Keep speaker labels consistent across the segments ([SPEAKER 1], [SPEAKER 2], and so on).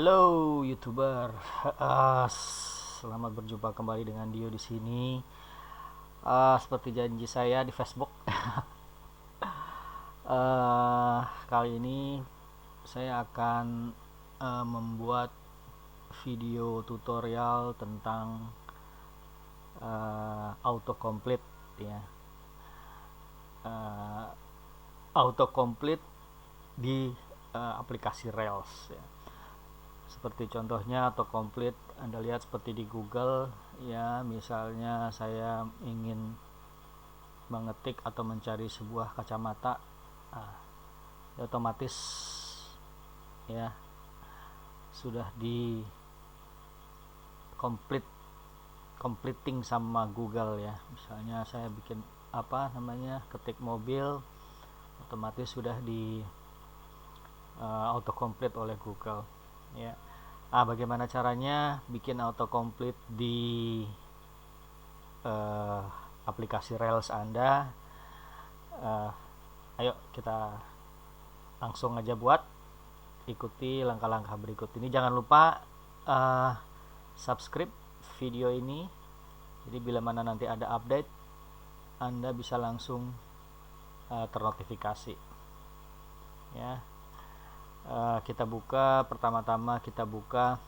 [SPEAKER 1] Halo YouTuber. Selamat berjumpa kembali dengan Dio di sini. Seperti janji saya di Facebook, kali ini saya akan membuat video tutorial tentang autocomplete ya. Autocomplete di aplikasi Rails ya. Seperti contohnya autocomplete Anda lihat seperti di Google ya, misalnya saya ingin mengetik atau mencari sebuah kacamata, ya otomatis ya sudah di completing sama Google ya. Misalnya saya bikin ketik mobil, otomatis sudah di autocomplete oleh Google ya. Bagaimana caranya bikin autocomplete di aplikasi Rails Anda? Ayo kita langsung aja buat, ikuti langkah-langkah berikut ini. Jangan lupa subscribe video ini, jadi bila mana nanti ada update Anda bisa langsung ternotifikasi ya. Kita buka, pertama-tama kita buka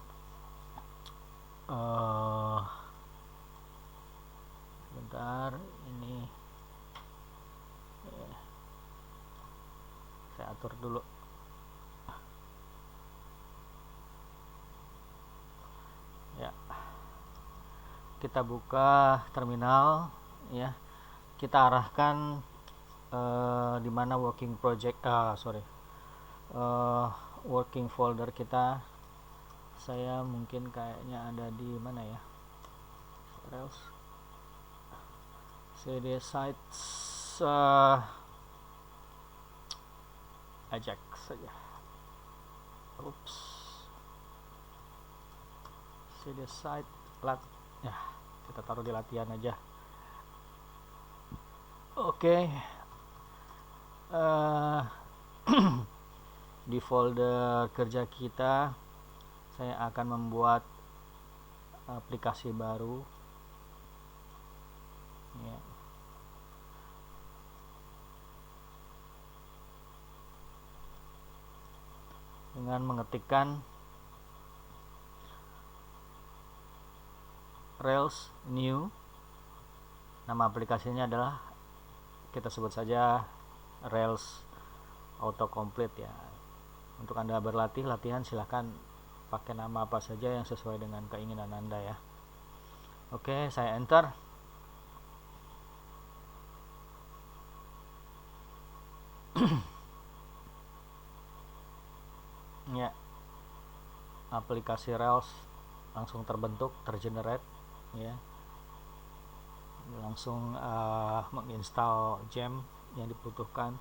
[SPEAKER 1] bentar, ini saya atur dulu. Ya, kita buka terminal ya, kita arahkan di mana working folder kita. Saya mungkin kayaknya ada di mana ya, Rails cd sites, Ajax saja. cd site ya, kita taruh di latihan aja. Oke. Di folder kerja kita saya akan membuat aplikasi baru ya. Dengan mengetikkan Rails new, nama aplikasinya adalah, kita sebut saja Rails autocomplete ya. Untuk Anda berlatih latihan, silahkan pakai nama apa saja yang sesuai dengan keinginan Anda ya. Oke, saya enter. Ya, aplikasi Rails langsung terbentuk, tergenerate ya. Langsung menginstal gem yang dibutuhkan.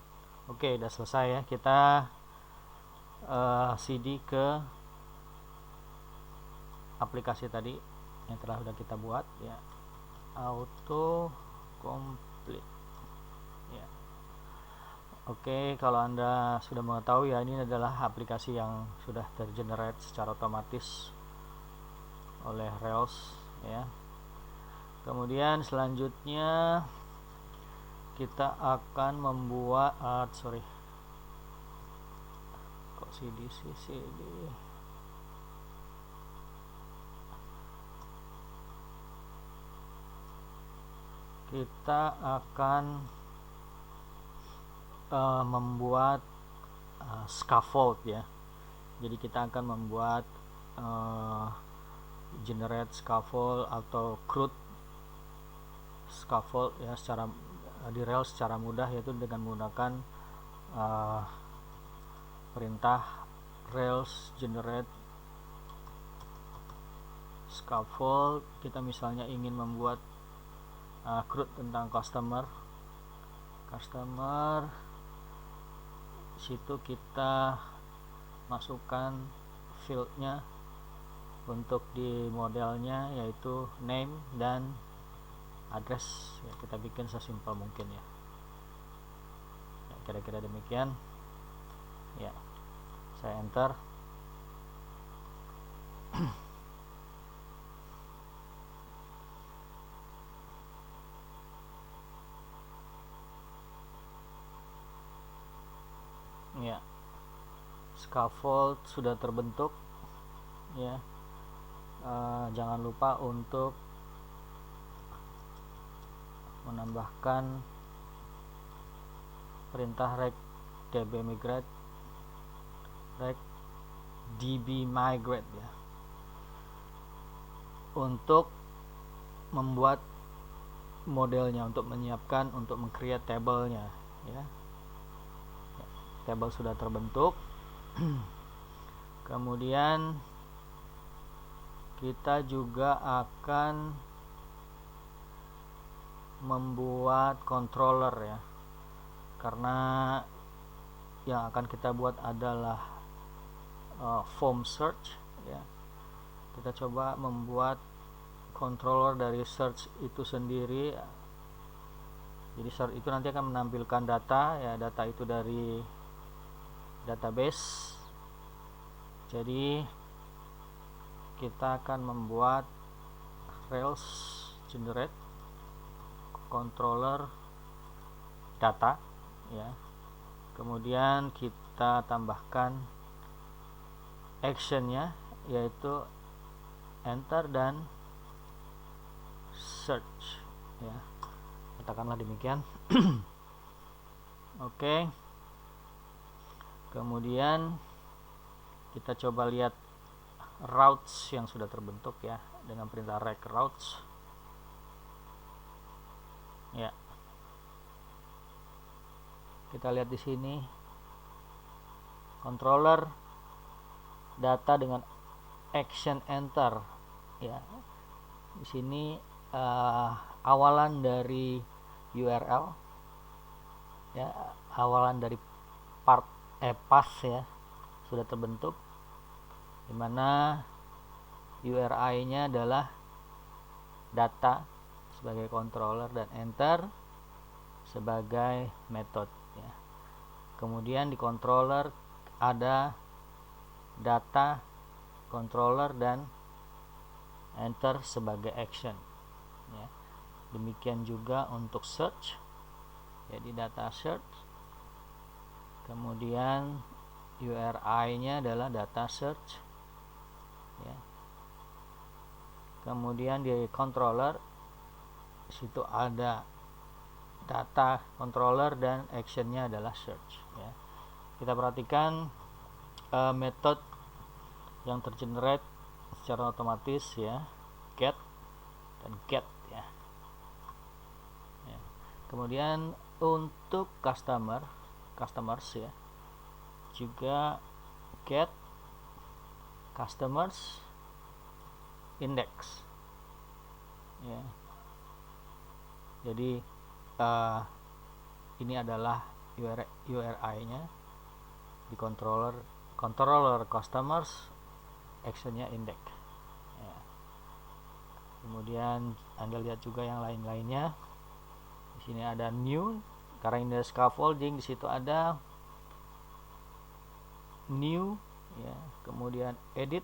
[SPEAKER 1] Oke, udah selesai ya. Kita cd ke aplikasi tadi yang telah sudah kita buat ya, auto complete ya. Oke, kalau Anda sudah mengetahui ya, ini adalah aplikasi yang sudah tergenerate secara otomatis oleh Rails ya. Kemudian selanjutnya kita akan membuat cd kita akan membuat scaffold ya. Jadi kita akan membuat generate scaffold atau CRUD scaffold ya, secara di Rails secara mudah, yaitu dengan menggunakan perintah Rails generate scaffold. Kita misalnya ingin membuat CRUD tentang customer, situ kita masukkan fieldnya untuk di modelnya, yaitu name dan address ya. Kita bikin sesimpel mungkin ya, kira-kira demikian ya. Saya enter. scaffold sudah terbentuk ya. Jangan lupa untuk menambahkan perintah rect db migrate ya, untuk membuat modelnya, untuk menyiapkan, untuk meng-create table-nya ya. Table sudah terbentuk. Kemudian kita juga akan membuat controller ya, karena yang akan kita buat adalah form search ya. Kita coba membuat controller dari search itu sendiri. Jadi search itu nanti akan menampilkan data ya, data itu dari database. Jadi kita akan membuat Rails generate controller data ya. Kemudian kita tambahkan actionnya, yaitu enter dan search ya, katakanlah demikian. Oke. Kemudian kita coba lihat routes yang sudah terbentuk ya, dengan perintah rect routes ya. Kita lihat di sini controller data dengan action enter ya. Di sini awalan dari URL ya, awalan dari path ya sudah terbentuk, dimana URI-nya adalah data sebagai controller dan enter sebagai method ya. Kemudian di controller ada data, controller, dan enter sebagai action ya. Demikian juga untuk search, jadi data search, kemudian URI-nya adalah data search ya. Kemudian di controller situ ada data controller dan actionnya adalah search ya. Kita perhatikan method yang tergenerate secara otomatis ya, get dan get ya. Kemudian untuk customers ya, juga get customers index ya. Jadi ini adalah URI-nya di controller customers, actionnya index ya. Kemudian Anda lihat juga yang lain-lainnya. Di sini ada new, karena ini ada scaffolding, di situ ada new ya. Kemudian edit,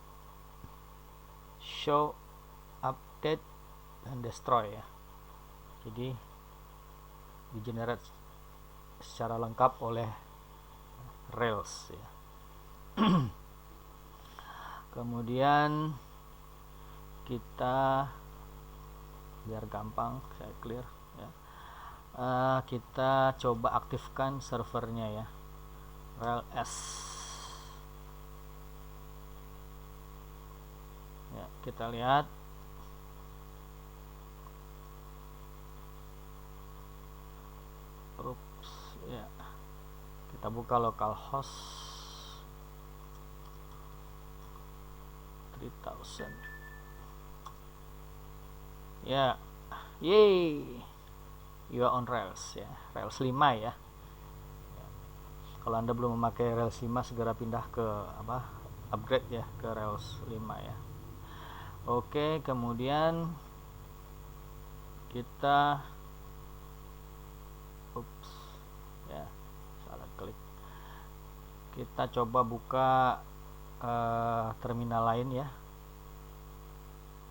[SPEAKER 1] show, update, dan destroy ya. Jadi di generate secara lengkap oleh Rails ya. Kemudian kita, biar gampang saya clear ya, kita coba aktifkan servernya ya, Rails ya. Kita lihat ya, kita buka localhost 3000 ya. Yay, you are on Rails ya, Rails 5 ya. Kalau Anda belum memakai Rails 5, segera pindah ke upgrade ya ke Rails 5 ya. Oke, kemudian kita ya, salah klik. Kita coba buka terminal lain ya.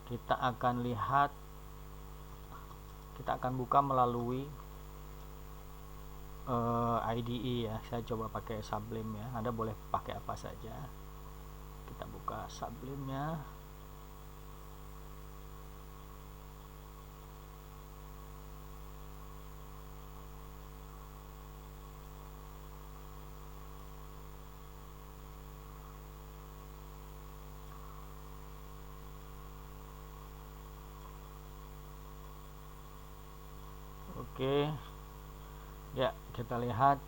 [SPEAKER 1] Kita akan lihat, kita akan buka melalui IDE ya. Saya coba pakai Sublime ya. Anda boleh pakai apa saja. Kita buka Sublime nya. Oke, ya kita lihat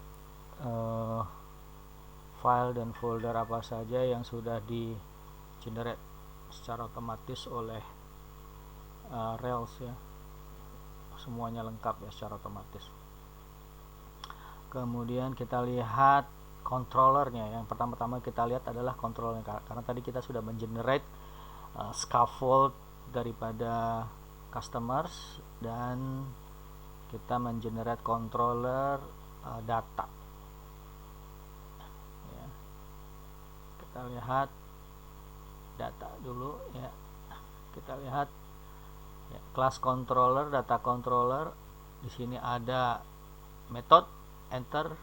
[SPEAKER 1] file dan folder apa saja yang sudah di generate secara otomatis oleh Rails ya. Semuanya lengkap ya secara otomatis. Kemudian kita lihat controllernya. Yang pertama-tama kita lihat adalah controllernya, karena tadi kita sudah mengenerate scaffold daripada customers dan kita mengenerate controller data ya. Kita lihat data dulu ya. Kita lihat ya, class controller, data controller. Di sini ada method, enter,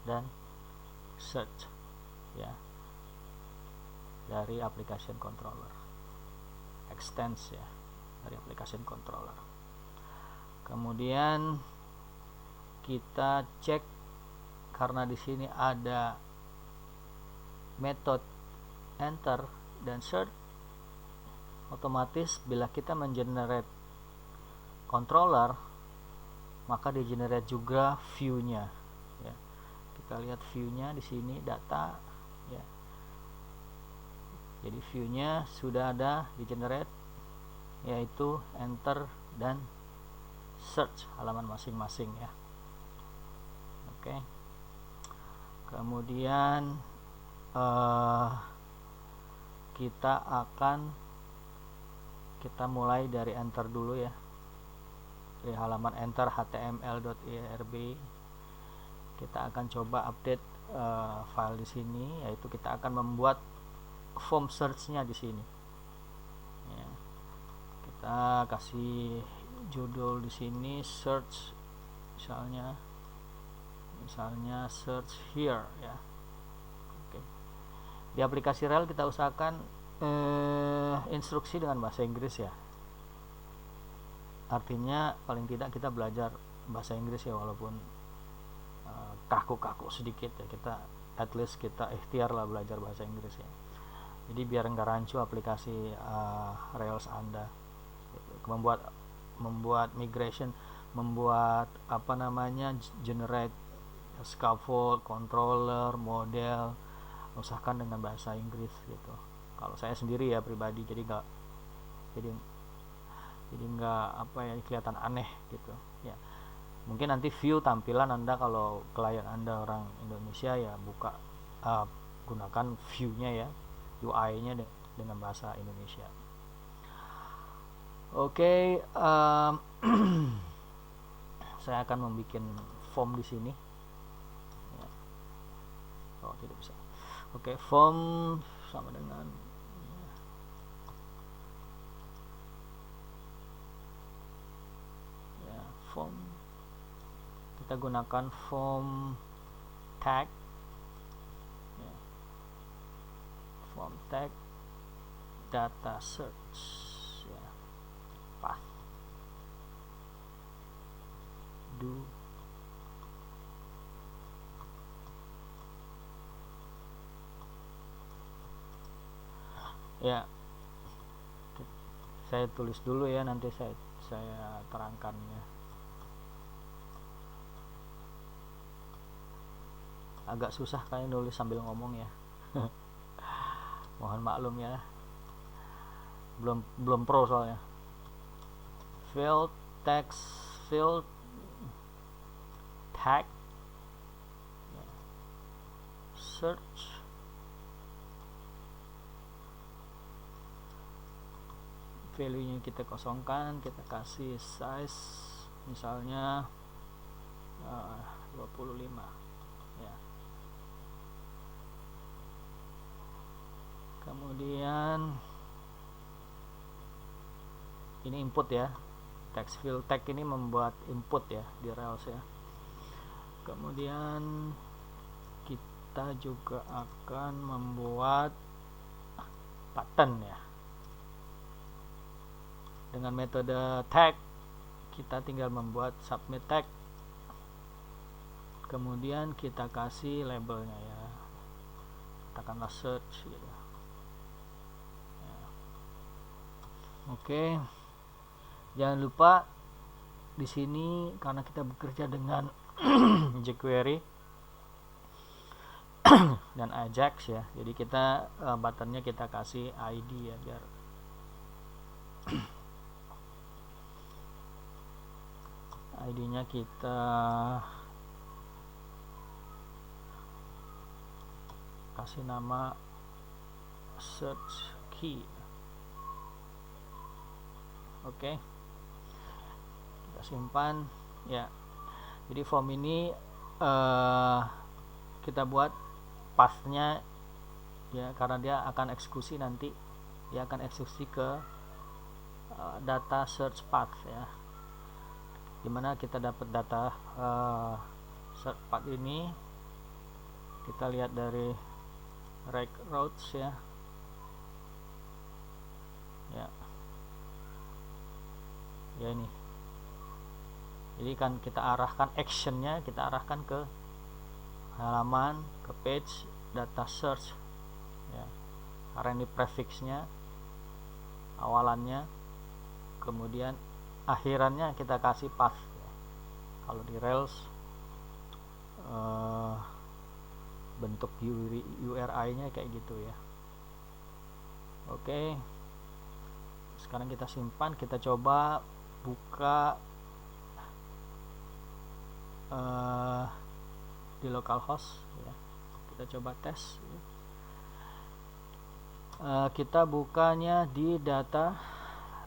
[SPEAKER 1] dan search ya, dari application controller, extends ya dari application controller. Kemudian kita cek, karena di sini ada method, enter, dan search, otomatis bila kita mengenerate controller maka di generate juga view-nya ya. Kita lihat view-nya di sini, data ya. Jadi view-nya sudah ada di generate, yaitu enter dan search halaman masing-masing ya. Oke. Kemudian kita mulai dari enter dulu ya. Di halaman enter html.irb kita akan coba update file di sini, yaitu kita akan membuat form search-nya di sini ya. Kita kasih judul di sini search, misalnya search here ya. Oke. Di aplikasi Rails kita usahakan instruksi dengan bahasa Inggris ya. Artinya paling tidak kita belajar bahasa Inggris ya, walaupun kaku-kaku sedikit ya, kita at least kita ikhtiar lah belajar bahasa Inggris ya. Jadi biar nggak rancu aplikasi Rails Anda. Membuat migration, membuat generate scaffold, controller, model, usahakan dengan bahasa Inggris gitu. Kalau saya sendiri ya pribadi, jadi nggak kelihatan aneh gitu ya. Mungkin nanti view tampilan Anda, kalau klien Anda orang Indonesia ya gunakan view-nya ya, UI-nya dengan bahasa Indonesia. Oke, saya akan membuat form di sini ya. Oh, tidak bisa. Oke, form sama dengan ya, form. Kita gunakan form tag ya. Form tag data search ya. Path do ya. Saya tulis dulu ya, nanti saya terangkan ya. Agak susah kayak nulis sambil ngomong ya. Mohon maklum ya, belum pro soalnya. Field text, field tag search value-nya kita kosongkan, kita kasih size misalnya 25 ya. Kemudian ini input ya, text field tag ini membuat input ya di Rails ya. Kemudian kita juga akan membuat button ya. Dengan metode tag kita tinggal membuat submit tag. Kemudian kita kasih labelnya ya. Katakanlah search gitu. Ya. Oke. Jangan lupa di sini karena kita bekerja dengan jQuery dan Ajax ya, jadi kita buttonnya kita kasih ID ya, biar ID-nya kita kasih nama search key. Oke, kita simpan ya. Jadi form ini kita buat pathnya ya, karena dia akan eksekusi nanti, dia akan eksekusi ke data search path ya, dimana kita dapat data search path ini. Kita lihat dari rake routes ya. Ya ini, jadi kan kita arahkan actionnya, kita arahkan ke halaman, ke page data search ya, karena ini prefixnya, awalannya, kemudian akhirannya kita kasih path ya. Kalau di Rails bentuk URI nya kayak gitu ya. Oke, sekarang kita simpan, kita coba buka di localhost ya. Kita coba tes ya. Kita bukanya di data,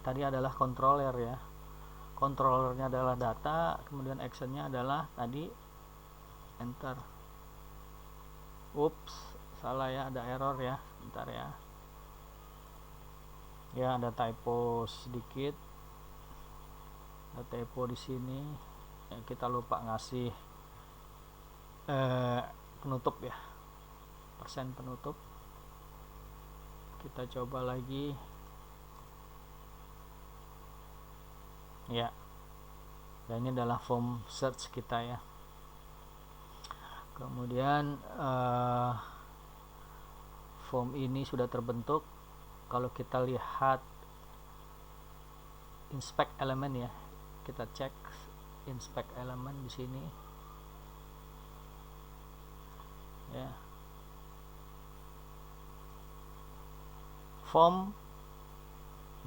[SPEAKER 1] tadi adalah controller ya, controllernya adalah data, kemudian actionnya adalah tadi enter. Ups, salah ya, ada error ya, bentar ya. Ya, ada typo sedikit, ada typo di sini ya, kita lupa ngasih penutup ya, persen penutup. Kita coba lagi ya. Dan ini adalah form search kita ya. Kemudian form ini sudah terbentuk. Kalau kita lihat inspect element ya, kita cek inspect element di sini ya. Form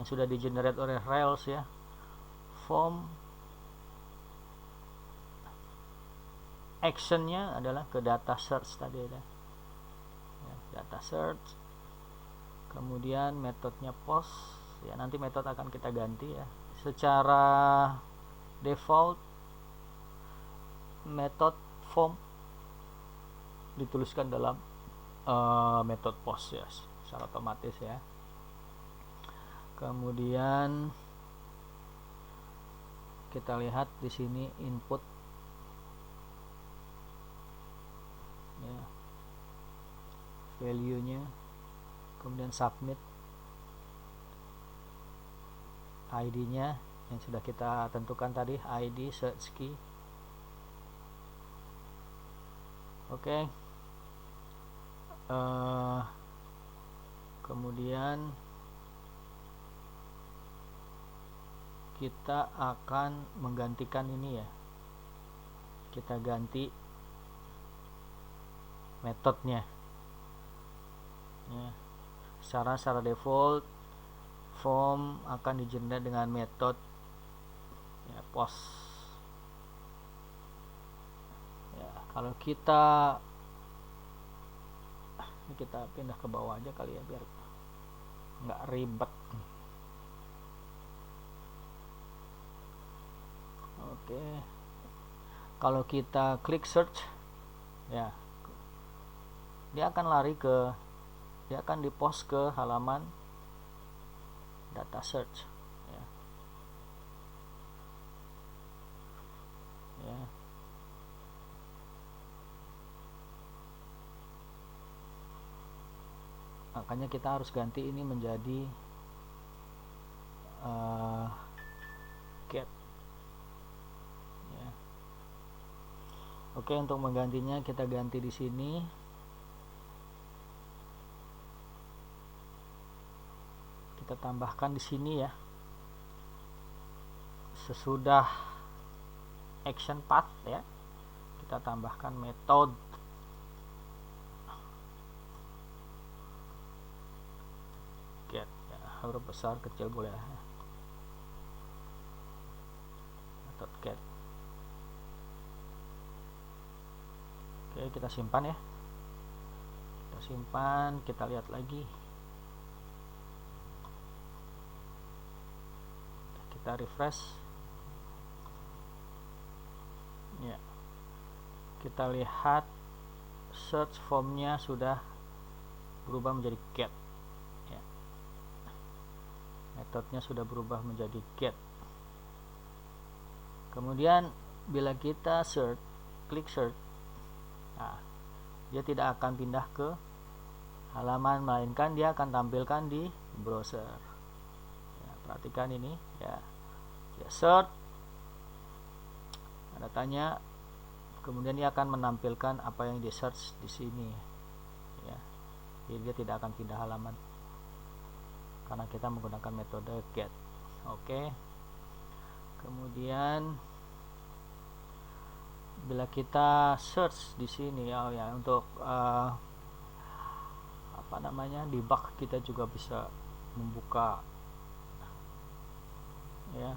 [SPEAKER 1] yang sudah di generate oleh Rails ya, form actionnya adalah ke data search tadi ya, data search. Kemudian metodenya post ya, nanti metode akan kita ganti ya. Secara default metode form dituliskan dalam metode post ya, secara otomatis ya. Kemudian kita lihat di sini input ya, value-nya, kemudian submit ID-nya yang sudah kita tentukan tadi, ID search key. Oke. Kemudian kita akan menggantikan ini ya, kita ganti metodenya ya. Secara default form akan di-generate dengan metode ya, post ya. Kalau kita pindah ke bawah aja kali ya, biar nggak ribet. Oke, kalau kita klik search ya, dia akan di post ke halaman data search ya. Ya. makanya kita harus ganti ini menjadi get ya. Oke, untuk menggantinya kita ganti di sini. Kita tambahkan di sini ya. Sesudah action path ya, kita tambahkan metode get ya, huruf besar kecil boleh ya. Metode get. Oke, kita simpan ya. Kita simpan, kita lihat lagi. Kita refresh ya, kita lihat search formnya sudah berubah menjadi get ya. Metodenya sudah berubah menjadi get. Kemudian bila kita klik search, nah, dia tidak akan pindah ke halaman, melainkan dia akan tampilkan di browser ya. Perhatikan ini ya, dia search, ada tanya, kemudian dia akan menampilkan apa yang di search di sini ya. Jadi dia tidak akan pindah halaman karena kita menggunakan metode get. Oke. Kemudian bila kita search di sini ya, untuk debug, kita juga bisa membuka ya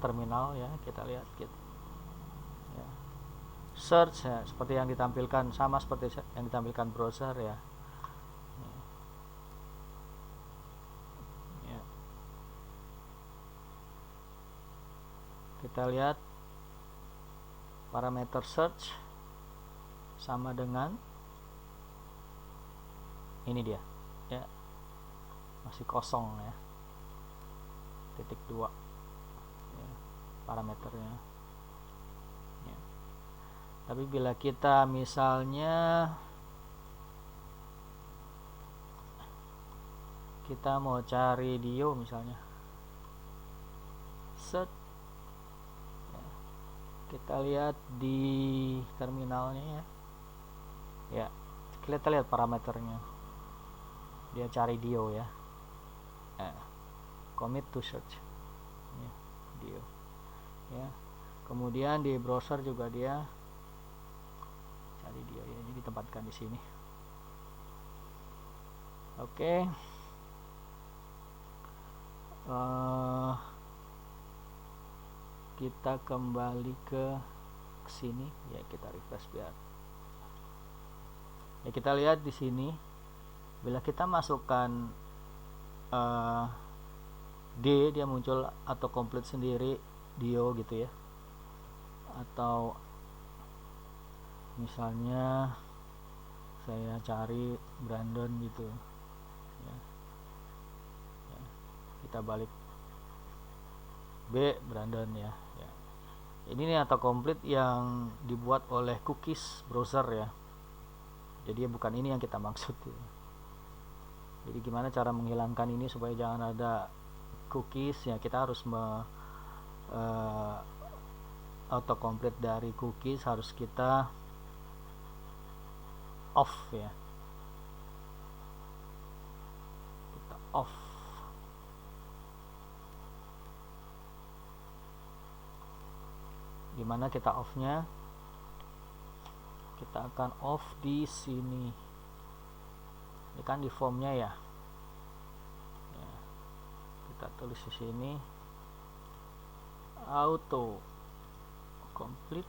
[SPEAKER 1] terminal ya. Kita lihat gitu ya. Search ya, seperti yang ditampilkan, sama seperti yang ditampilkan browser ya. Kita lihat parameter search sama dengan ini dia ya, masih kosong ya, titik 2 ya, parameternya ya. Tapi bila kita misalnya kita mau cari Dio misalnya, search ya, kita lihat di terminalnya ya, kita lihat parameternya, dia cari Dio ya, commit to search ya, Dio ya. Kemudian di browser juga dia cari Dio ya, ini ditempatkan di sini. Oke. Kita kembali ke sini ya, kita refresh biar ya. Kita lihat di sini, bila kita masukkan D, dia muncul atau komplit sendiri Dio gitu ya. Atau misalnya saya cari Brandon gitu ya. Kita balik B, Brandon ya. Ini nih atau komplit yang dibuat oleh cookies browser ya. Jadi bukan ini yang kita maksud ya. Jadi gimana cara menghilangkan ini supaya jangan ada cookies ya, kita harus autocomplete dari cookies harus kita off ya, kita off. Gimana kita offnya? Kita akan off di sini. Ini kan di formnya ya. Kita tulis di sini auto complete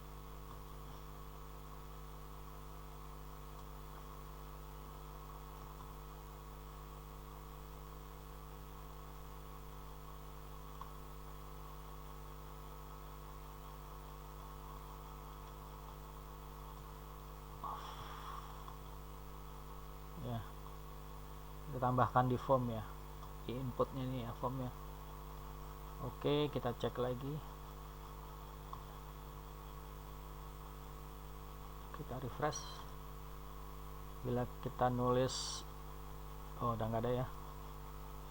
[SPEAKER 1] ya. Kita tambahkan di form ya, di inputnya nih ya, formnya. Oke, kita cek lagi, kita refresh. Bila kita nulis, oh udah nggak ada ya,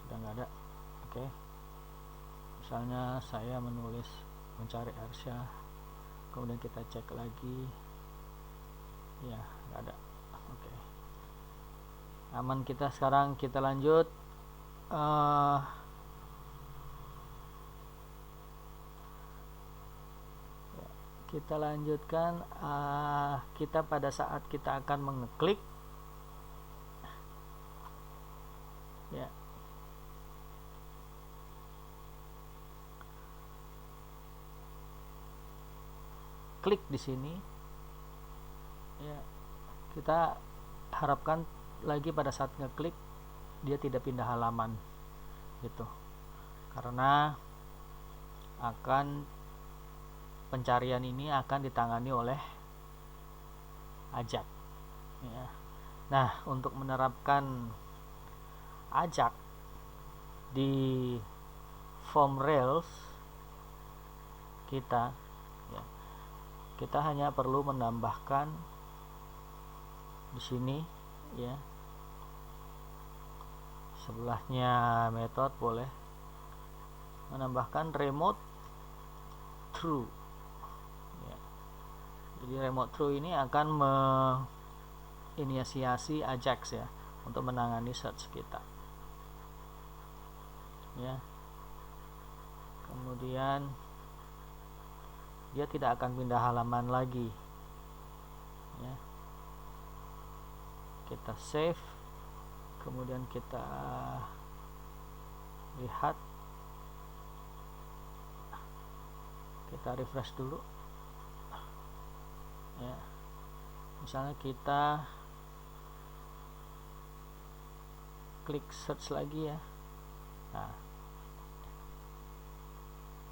[SPEAKER 1] sudah nggak ada. Oke, misalnya saya mencari Arsya, kemudian kita cek lagi, ya nggak ada. Oke, aman kita. Sekarang kita lanjut. Kita lanjutkan. Kita pada saat kita akan mengeklik, ya, klik di sini, ya, kita harapkan lagi pada saat ngeklik dia tidak pindah halaman gitu, karena pencarian ini akan ditangani oleh Ajak, ya. Nah, untuk menerapkan Ajak di form Rails kita, ya, kita hanya perlu menambahkan di sini, ya, sebelahnya method boleh menambahkan remote true. Jadi remote true ini akan menginisiasi Ajax, ya, untuk menangani search kita, ya. Kemudian dia tidak akan pindah halaman lagi, ya. Kita save, kemudian kita lihat, kita refresh dulu, ya. Misalnya kita klik search lagi, ya. Nah,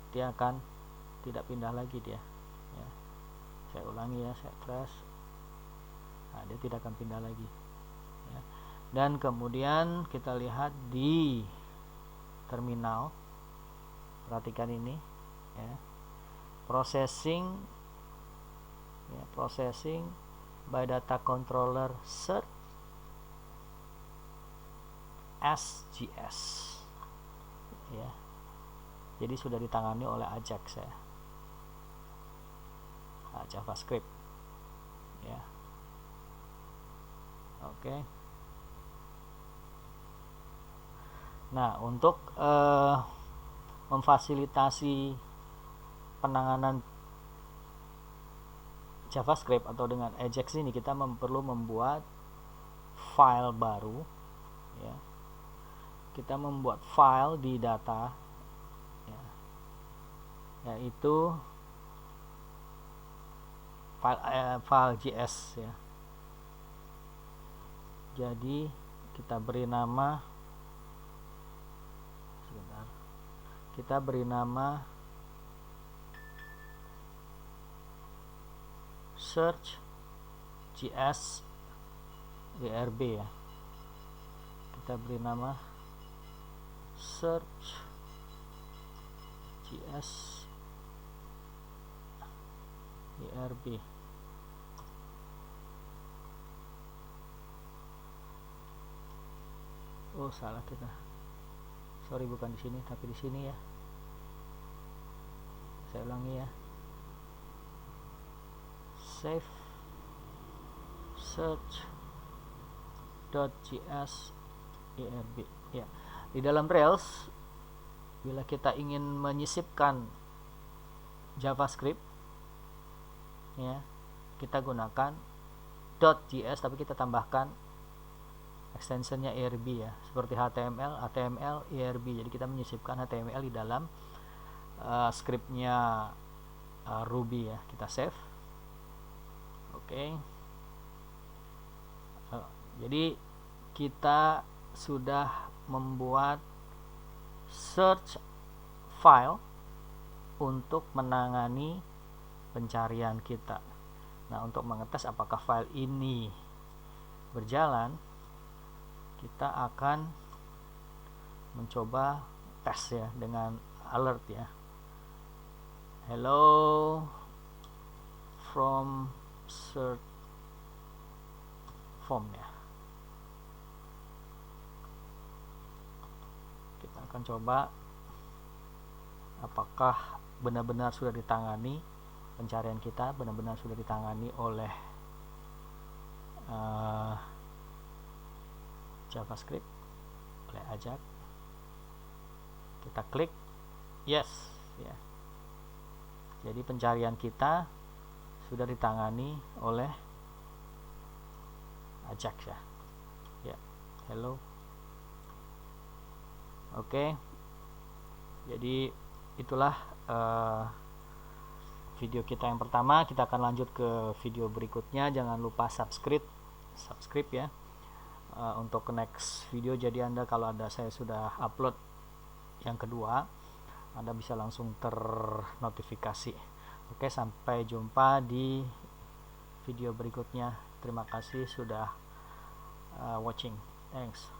[SPEAKER 1] dia akan tidak pindah lagi dia, ya. Saya ulangi, ya, saya press. Nah, dia tidak akan pindah lagi, ya. Dan kemudian kita lihat di terminal, perhatikan ini, ya, processing by data controller search SGS, ya. Jadi sudah ditangani oleh Ajax, ya. JavaScript, ya. Oke. Nah, untuk memfasilitasi penanganan JavaScript atau dengan Ajax ini, kita perlu membuat file baru, ya. Kita membuat file di data, ya, yaitu file JS, ya. Jadi kita beri nama, sebentar, kita beri nama search JS ERB, ya. Kita beri nama search JS ERB. Oh, salah kita. Sorry, bukan di sini, tapi di sini, ya. Saya ulangi, ya. Save search.js ERB, ya. Di dalam Rails, bila kita ingin menyisipkan JavaScript, ya, kita gunakan .js, tapi kita tambahkan extensionnya ERB, ya, seperti HTML ERB. Jadi kita menyisipkan HTML di dalam scriptnya Ruby, ya. Kita save. Oke. Jadi kita sudah membuat search file untuk menangani pencarian kita. Nah, untuk mengetes apakah file ini berjalan, kita akan mencoba tes, ya, dengan alert, ya. Hello from search form, ya. akan coba apakah benar-benar sudah ditangani, pencarian kita benar-benar sudah ditangani oleh JavaScript, oleh Ajax. Kita klik yes ya. Jadi pencarian kita sudah ditangani oleh Ajax ya. Ya, hello. Oke. Jadi itulah video kita yang pertama. Kita akan lanjut ke video berikutnya. Jangan lupa subscribe ya untuk next video. Jadi Anda kalau saya sudah upload yang kedua, Anda bisa langsung ternotifikasi. Oke, sampai jumpa di video berikutnya. Terima kasih sudah watching. Thanks.